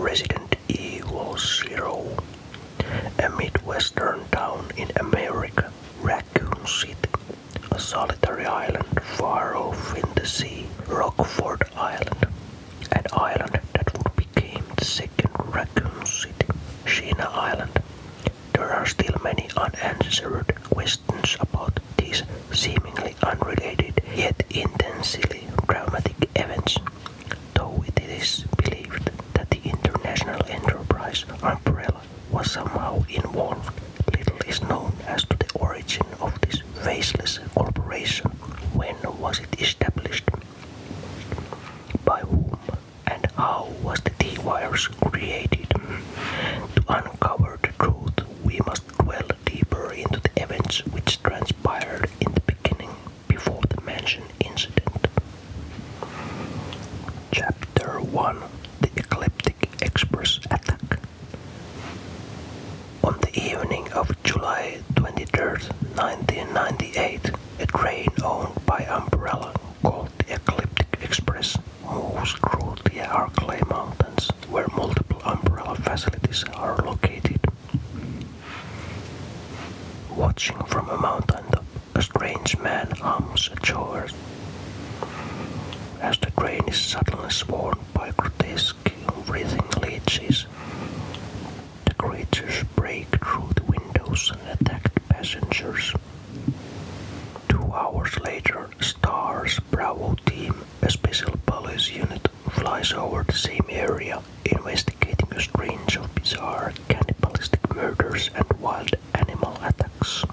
Resident Evil Zero, a Midwestern town in America, Raccoon City, a solitary island far off in the sea, Rockford Island, an island that would become the second Raccoon City, Sheena Island. There are still many unanswered questions about these seemingly unrelated yet intensely dramatic events, though it is believed that the international enterprise umbrella was somehow involved. Little is known as to the origin of this faceless corporation. When was it established? By whom? And how was the T-Virus created? To uncover the truth, we must dwell deeper into the events which transpired in the beginning before the mentioned incident. Chapter 1: The Ecliptic Express Attack. On the evening of July 23, 1998, a train owned by Umbrella called the Ecliptic Express moves through the Arklay Mountains, where multiple Umbrella facilities are located. Watching from a mountaintop, a strange man hums a chorus. As the train is suddenly swarmed by grotesque, breathing leeches, the creatures break through the windows and attack the passengers. 2 hours later, STAR's Bravo team, a special police unit, flies over the same area, investigating a string of bizarre cannibalistic murders and wild animal attacks.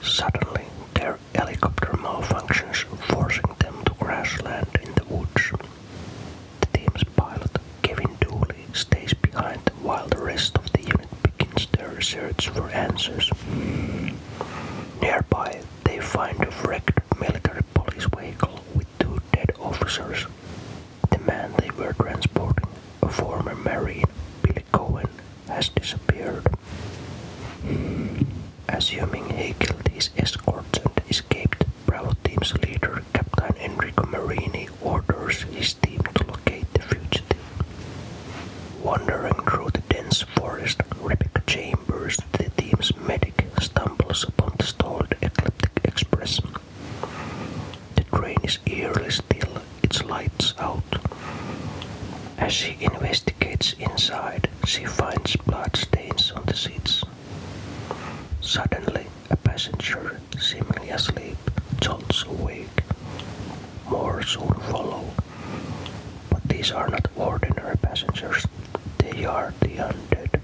Suddenly, their helicopter malfunctions, forcing them to crash land in the woods. The team's pilot, Kevin Dooley, stays behind while the rest of the unit begins their search for answers. Nearby, they find a wrecked military police vehicle with 2 dead officers. The man they were transporting, a former Marine, Billy Coen, has disappeared. Assuming he killed his escorts and escaped, Bravo team's leader, Captain Enrico Marini, orders his team to locate the fugitive. Wandering through the dense forest, Rebecca Chambers, the team's medic, stumbles upon the stalled Ecliptic Express. The train is eerily still, its lights out. As she investigates inside, she finds blood stains on the seats. Suddenly, a passenger, seemingly asleep, jolts awake. More soon follow. But these are not ordinary passengers. They are the undead.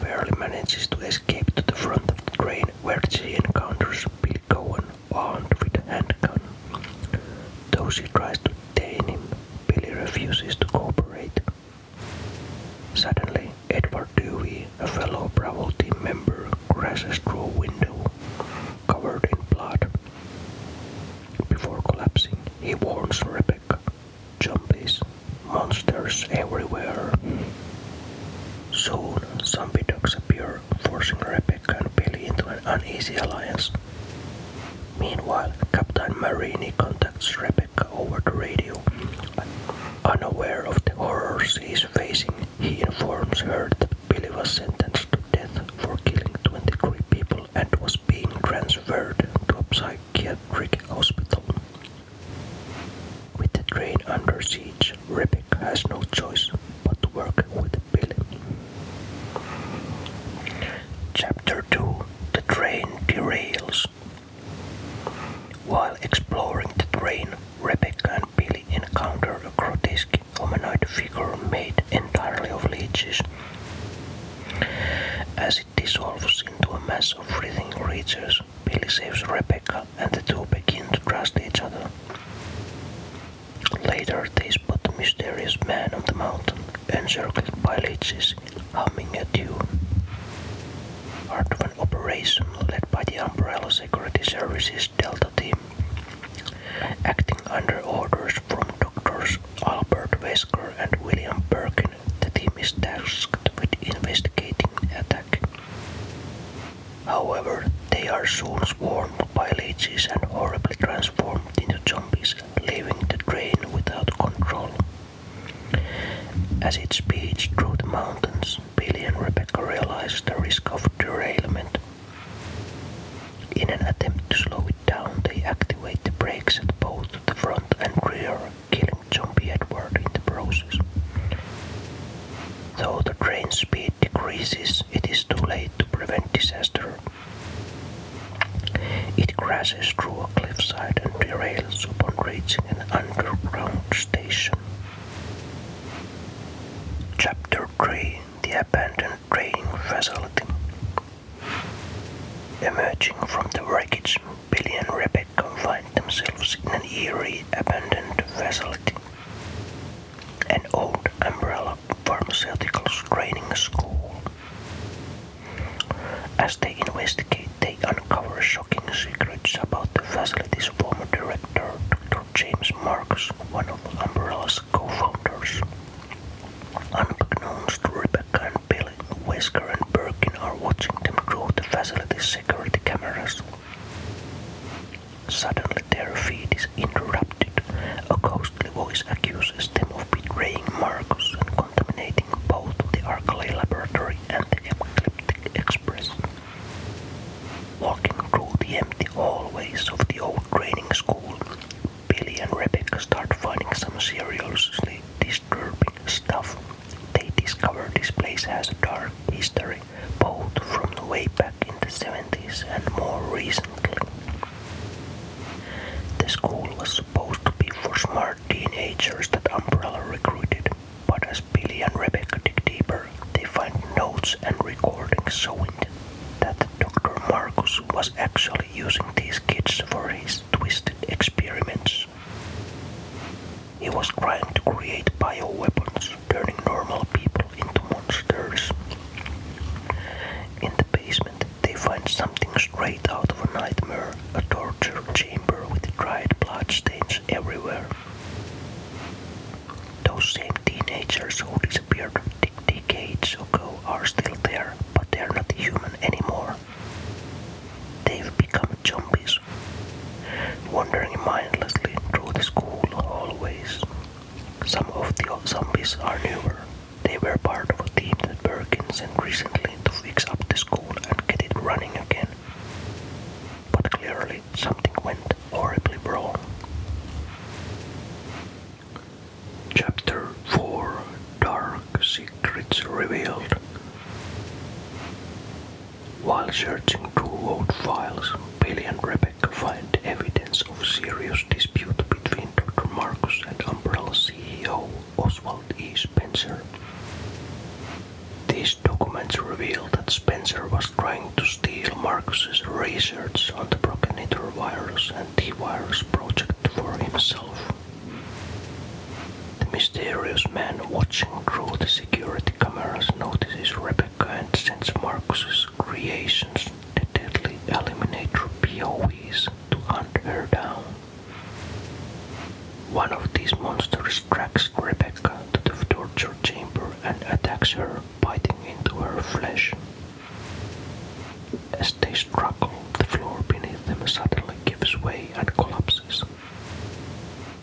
Barely manages to escape to the front of the train, where she encounters Billy Coen, armed with a handgun. Though she tries to detain him, Billy refuses to cooperate. Suddenly, Edward Dewey, a fellow Bravo team member, crashes through a window, covered in blood. Before collapsing, he warns Rebecca, "Zombies, monsters everywhere." Soon, zombie dogs appear, forcing Rebecca and Billy into an uneasy alliance. Meanwhile, Captain Marini contacts Rebecca over the radio. Unaware of the horrors he is facing, he informs her that Billy was sentenced to death for killing 23 people and was being transferred to a psychiatric hospital. With the train under siege, Rebecca has no choice but to work with Billy. Chapter 2: The train derails. While exploring the train, Rebecca and Billy encounter a grotesque humanoid figure made entirely of leeches. As it dissolves into a mass of writhing creatures, Billy saves Rebecca and the two begin to trust each other. Later, they spot a mysterious man on the mountain, encircled by leeches, humming a tune. Part of an operation led by the Umbrella Security Services Delta team. Acting under orders from Doctors Albert Wesker and William Birkin, the team is tasked with investigating the attack. However, they are soon swarmed by leeches and horribly transformed into zombies, leaving the train without control. As it speeds through the mountains, Billy and Rebecca realize the risk of derailment. In an attempt to slow it down, they activate the brakes at both the front and rear, killing zombie Edward in the process. Though the train's speed decreases, it is too late to prevent disaster. It crashes through a cliffside and derails upon reaching an underground station. Chapter 3: The Abandoned Training Facility. Emerging from the wreckage, Billy and Rebecca find themselves in an eerie, abandoned facility. An old Umbrella Pharmaceuticals training school. As they investigate, they uncover shocking secrets about the facility's former director, Dr. James Marcus, one of Umbrella's co-founders. Unbeknownst to Rebecca and Billy, Wesker and Birkin are watching them through the facility's security cameras. Suddenly their feed is interrupted. A ghostly voice accuses them of betraying Marcus and contaminating both the Arclay laboratory and the Ecliptic Express. Walking through the empty hallways of the old training school, Billy and Rebecca start finding some seriously disturbing stuff. They discover this place has a dark history, both from the way back in the 70s and more recently. The school was supposed to be for smart teenagers that Umbrella recruited, but as Billy and Rebecca dig deeper, they find notes and recordings showing that Dr. Marcus was actually using these kids for his twisted experiments. He was trying to create bioweapons, turning normal people into monsters. In the basement, they find something straight out of a nightmare, a torture chamber with dried bloodstains everywhere. Those same teenagers who disappeared decades ago are still there, but they're not human anymore. They've become zombies, wandering mindlessly through the school hallways. Some of the zombies are newer. They were part of a team that Birkin sent recently to fix up the school and get it running again. But clearly something went horribly wrong. Chapter 4: Dark Secrets Revealed. While searching through old files, Billy and Rebecca find evidence of serious dispute between Dr. Marcus and Umbrella CEO Oswald E. Spencer. These documents reveal that Spencer was trying to steal Marcus's research on the progenitor virus and T-virus project for himself. The mysterious man watching through the security cameras notices Rebecca and sends Marcus's creations, the deadly Eliminator POEs, to hunt her down. One of these monsters tracks Rebecca to the torture chamber and attacks her, biting into her flesh. As they struggle, the floor beneath them suddenly gives way and collapses.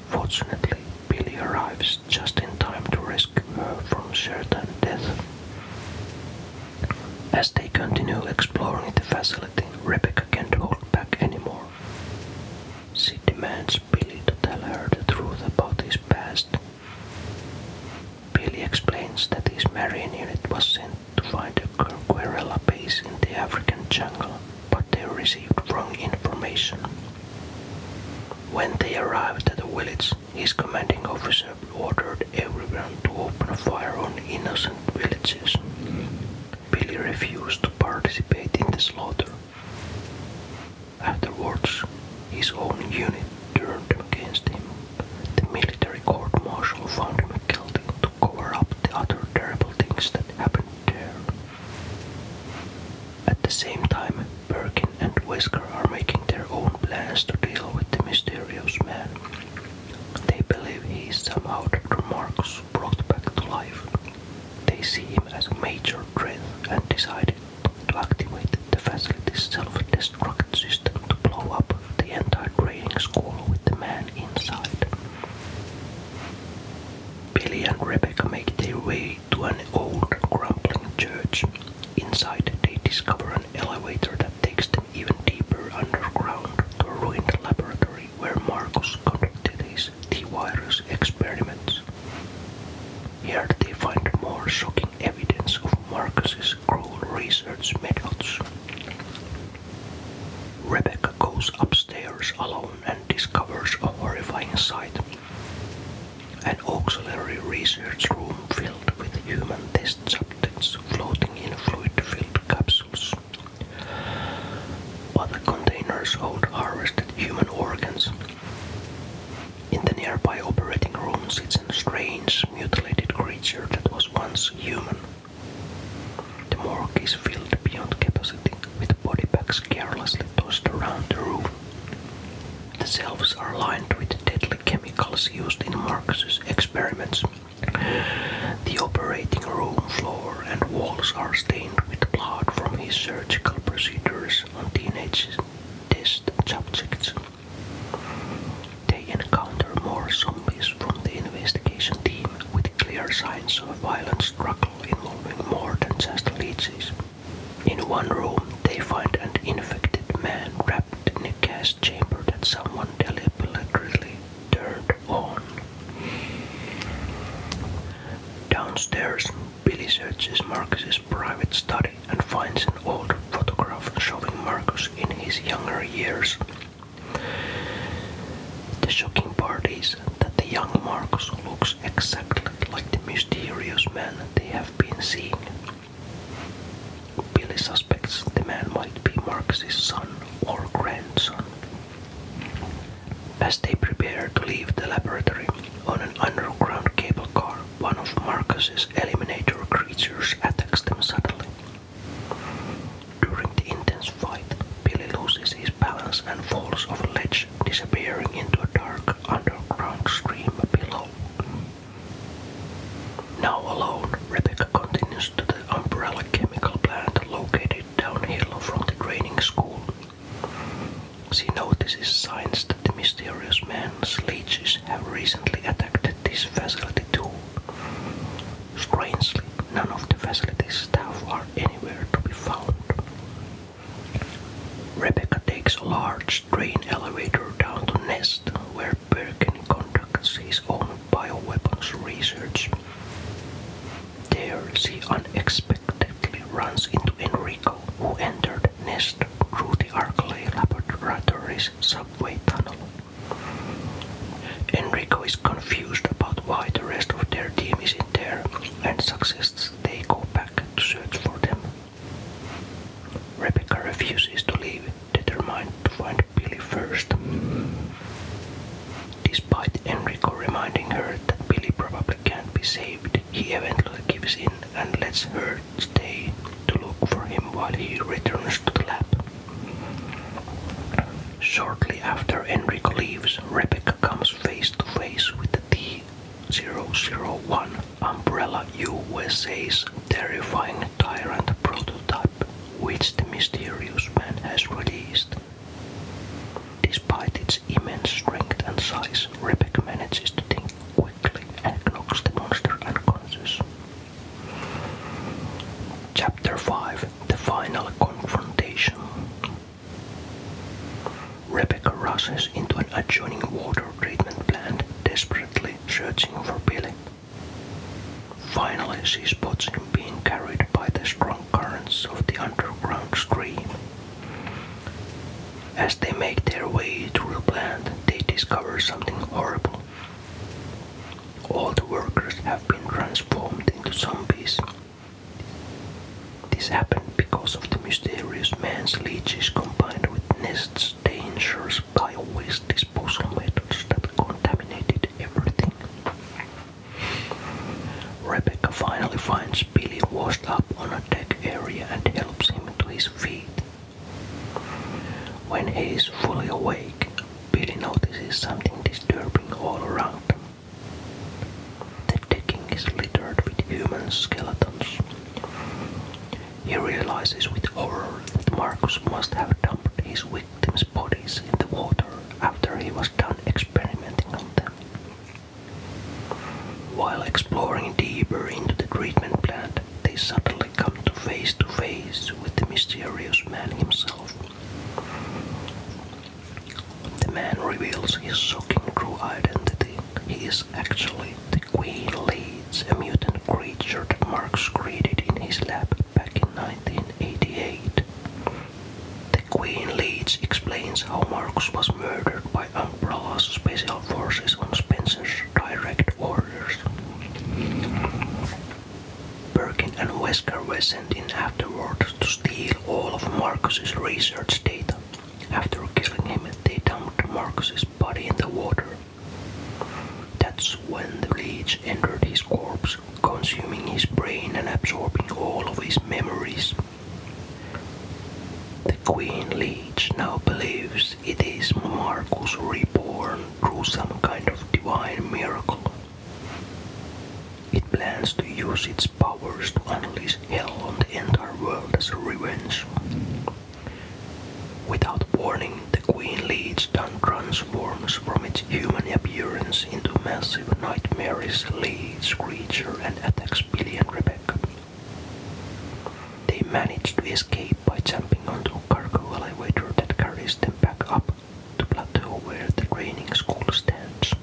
Fortunately, Billy arrives just in time to rescue her from certain death. As they continue exploring the facility, Rebecca can't hold back anymore. She demands Billy to tell her the truth about his past. Billy explains that his Marine unit was sent to find a guerrilla base in the African jungle, but they received wrong information. When they arrived at the village, his commanding officer ordered everyone to open fire on innocent villagers. Billy refused to participate in the slaughter. Afterwards, his own unit turned against him. The military court-martial found him guilty to cover up the other terrible things that happened there. At the same time, Birkin and Wesker are making their own plans to deal with the mysterious man. They believe he is somehow Dr. Marcus brought back to life. They see him as a major threat and decided to activate the facility's self-destruct system to blow up the entire training school with the man inside. Billy and Rebecca make their way to an old, crumbling church. Inside, they discover an elevator that takes them even deeper underground to a ruined laboratory where Marcus conducted his T-virus experiments. Here they find more shocking evidence of Marcus's cruel research methods. Rebecca goes upstairs alone and discovers a horrifying sight. An auxiliary research room filled with human test subjects floating in fluid-filled capsules. Other containers hold harvested human organs. In the nearby operating room sits a strange, mutilated creature that was once human. The morgue is filled beyond capacity, with body bags carelessly tossed around the room. The shelves are lined with deadly chemicals used in Marcus's experiments. The operating room floor and walls are stained with blood from his surgical procedures on teenage test subjects. They encounter more zombies from the investigation team with clear signs of a violent struggle involving more than just leeches. In one room, they find an infected man trapped in a gas chamber that someone deliberately turned on. Downstairs, Billy searches Marcus's private study and finds an old photograph showing Marcus in his younger years. The shocking part is that the young Marcus looks exactly like the mysterious man they have been seeing. Billy suspects the man might be Marcus's son or grandson. As they prepare to leave the laboratory on an underground cable car, one of Marcus's eliminator creatures attacks them suddenly. During the intense fight, Billy loses his balance and falls off a ledge, disappearing into a dark underground stream below. Now alone, Rebecca continues to the Umbrella chemical plant located downhill from the training school. She notices signs that the mysterious man's leeches have recently attacked this facility too. Strangely, none of the facility's staff are anywhere to be found. Rebecca takes a large train elevator down to Nest, where Birkin conducts his own bioweapons research. There, she unexpectedly runs into Enrico, who entered Nest through the Arclay Laboratories subway tunnel. Enrico is confused about why the rest of their team isn't there and suggests they go back to search for them. Rebecca refuses to leave, determined to find Billy first. Despite Enrico reminding her that Billy probably can't be saved, he eventually gives in and lets her stay to look for him while he returns to the lab. Shortly after Enrico leaves, Rebecca comes face to face with the T-001, Umbrella USA's terrifying tyrant prototype, which the mysterious man has released. Despite its immense strength and size, Rebecca manages to think quickly and knocks the monster unconscious. Chapter 5: The Final Confrontation. Rebecca rushes into an adjoining water treatment plant, desperately searching for Billy. Finally, she spots him being carried by the strong currents of the underground stream. As they make their way through the plant, they discover something horrible. All the workers have been transformed into zombies. This happened because of the mysterious man's leeches combined with Nest's dangerous bio-waste disposal methods that contaminated everything. Rebecca finally finds Billy washed up on a deck area and helps him to his feet. When he is fully awake, Billy notices something disturbing all around them. The decking is littered with human skeletons. He realizes with horror that Marcus must have dumped his victims' bodies in the water after he was done experimenting on them. While exploring deeper into the treatment plant, they suddenly come to face with the mysterious man himself. The man reveals his shocking true identity. He is actually the Queen Leeds, a mutant creature that Marcus created in his lab back in 1988. The Queen Leeds explains how Marcus was murdered by Umbrella's special forces on Spencer's direct orders. Birkin and Wesker were sent in afterwards to steal all of Marcus's research data. After killing him, they dumped Marcus's body in the water. That's when the leech entered his corpse, consuming his brain and absorbing all of his memories. The Queen Leech now believes it is Marcus reborn through some kind of divine miracle. It plans to use its powers to unleash hell on the entire world as a revenge. Without warning, the Queen Leech then transforms from its human appearance into a massive nightmarish leech creature and attacks Billy and Rebecca. They manage to escape by jumping onto a cargo elevator that carries them back up to plateau where the training school stands.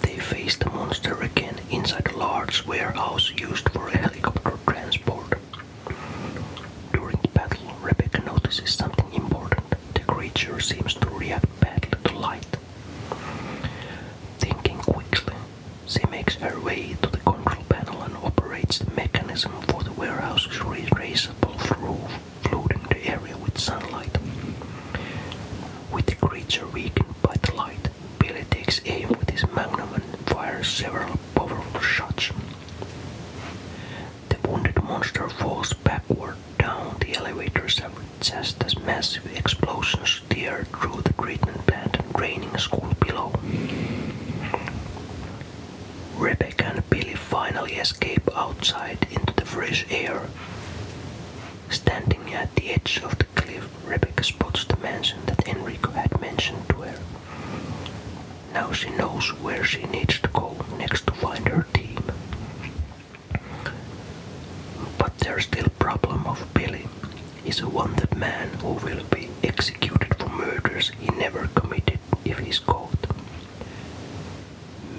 They face the monster again inside a large warehouse used for a helicopter transport. During the battle, Rebecca notices something important. The creature seems to react badly to light. Thinking quickly, she makes her way to the control panel and operates the mechanism for the warehouse's retraceable roof, flooding the area with sunlight. With the creature weakened by the light, Billy takes aim with his magnum and fires several powerful shots. The wounded monster falls backward down the elevator shaft just as massive explosions tear through the treatment plant and training school below. Rebecca and Billy finally escape outside into the fresh air. Standing at the edge of the cliff, Rebecca spots the mansion that Enrico had mentioned to her. Now she knows where she needs to go next to find her team. But there's still a problem of Billy. He's a wanted man who will be executed for murders he never committed if he's caught.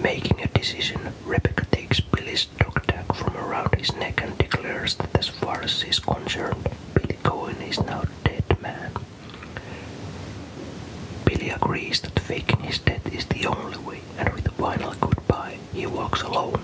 Making a decision, Rebecca takes Billy's dog tag from around his neck and declares that as far as she's concerned, Billy Coen is now a dead man. Billy agrees that faking his death is the only way, and with a final goodbye, he walks alone